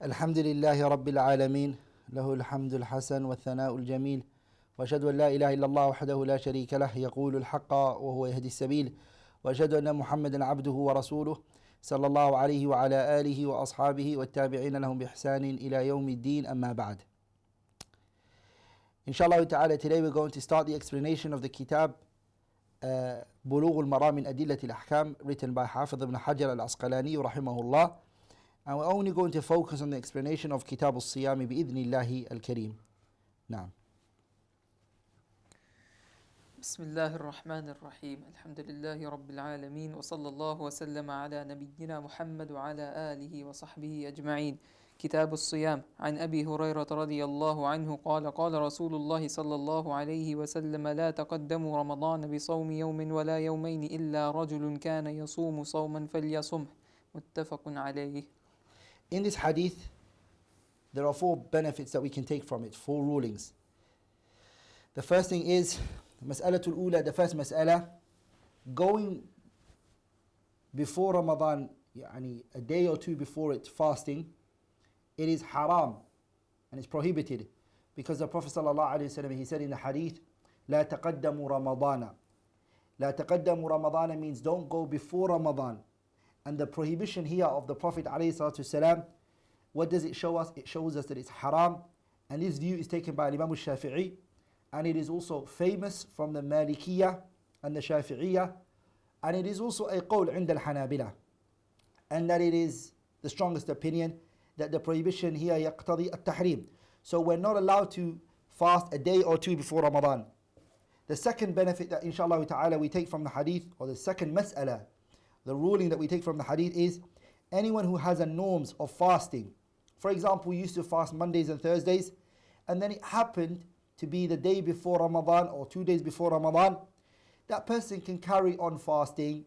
الحمد لله رب العالمين له الحمد الحسن والثناء الجميل وأشهد أن لا إله إلا الله وحده لا شريك له يقول الحق وهو يهدي السبيل وأشهد أن محمدا عبده ورسوله صلى الله عليه وعلى آله وأصحابه والتابعين لهم بإحسان إلى يوم الدين أما بعد. Inshallah ta'ala, today we're going to start the explanation of the kitab بلوغ المرام من أدلة الأحكام, written by حافظ ابن حجر العسقلاني رحمه الله, and we're only going to focus on the explanation of كتاب الصيام بإذن الله الكريم. نعم. بسم الله الرحمن الرحيم. الحمد لله رب العالمين، وصلى الله وسلم على نبينا محمد وعلى آله وصحبه أجمعين. كتاب الصيام. عن أبي هريرة رضي الله عنه قال قال رسول الله صلى الله عليه وسلم: لا تقدموا رمضان بصوم يوم ولا يومين إلا رجل كان يصوم صوما فليصمه. متفق عليه. In this hadith, there are four benefits that we can take from it, four rulings. The first thing is, Mas'alatul Ula, the first mas'ala, going before Ramadan, a day or two before it, fasting, it is haram and it's prohibited, because the Prophet ﷺ, he said in the hadith, لا تقدموا رمضان. لا تقدموا رمضان means don't go before Ramadan. And the prohibition here of the Prophet ﷺ, what does it show us? It shows us that it's haram, and this view is taken by Imam al-Shafi'i, and it is also famous from the Malikiyah and the Shafi'iyah, and it is also a qawl عند الحنابلة, and that it is the strongest opinion that the prohibition here يقتضي التحريم. So we're not allowed to fast a day or two before Ramadan. The second benefit that inshallah ta'ala we take from the hadith, or the second mas'ala, the ruling that we take from the hadith, is anyone who has a norms of fasting. For example, we used to fast Mondays and Thursdays, and then it happened to be the day before Ramadan or 2 days before Ramadan, that person can carry on fasting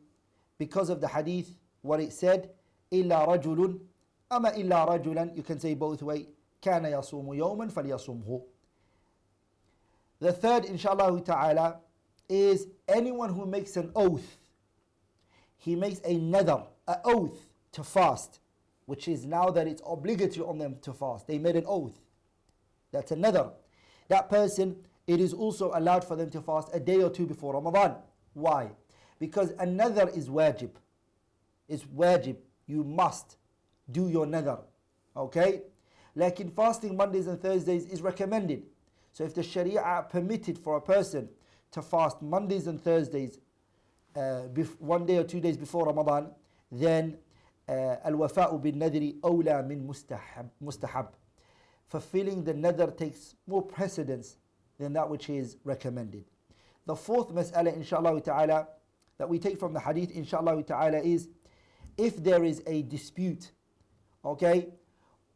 because of the hadith, what it said, إِلَّا رَجُلٌ, أَمَا إِلَّا رَجُلًا, you can say both ways, كَانَ يَصُومُ يَوْمًا فَلْيَصُمْهُ. The third, inshallah ta'ala, is anyone who makes an oath. He makes a nadar, an oath to fast, which is now that it's obligatory on them to fast. They made an oath. That's a nadar. That person, it is also allowed for them to fast a day or two before Ramadan. Why? Because a nadar is wajib. It's wajib. You must do your nadar. Okay? Like in fasting Mondays and Thursdays is recommended. So if the Sharia permitted for a person to fast Mondays and Thursdays 1 day or 2 days before Ramadan, then al-wafa'u bin nadri awla min mustahab. Fulfilling the nadr takes more precedence than that which is recommended. The fourth mas'ala, inshallah ta'ala, that we take from the hadith, inshallah ta'ala, is if there is a dispute, okay,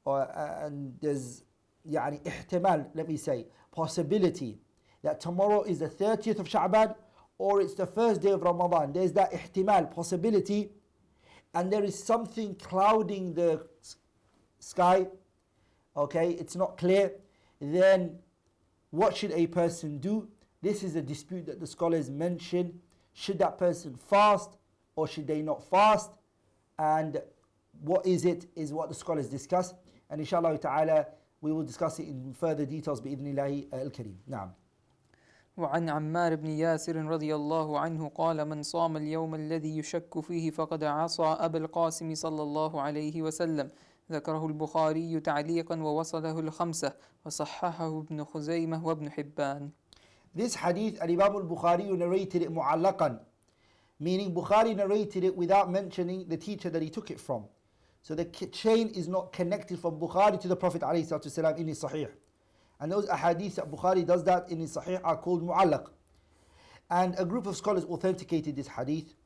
and there's ihtimal, let me say, possibility that tomorrow is the 30th of Sha'ban or it's the first day of Ramadan, there's that ihtimal, possibility, and there is something clouding the sky, okay, it's not clear, then what should a person do? This is a dispute that the scholars mention. Should that person fast or should they not fast? And what is it, is what the scholars discuss. And inshallah ta'ala, we will discuss it in further details بإذن الله الكريم. نعم. وعن عمار بن ياسر رضي الله عنه قال: من صام اليوم الذي يشك فيه فقد عصى أبا القاسم صلى الله عليه وسلم. ذكره البخاري تعليقا ووصله الخمسة وصححه ابن خزيمة وابن حبان. This hadith, Imam al-Bukhari narrated it mu'allaqan, meaning Bukhari narrated it without mentioning the teacher that he took it from. So the chain is not connected from Bukhari to the Prophet ﷺ in his Sahih. And those ahadith that Bukhari does that in his Sahih are called mu'allaq. And a group of scholars authenticated this hadith.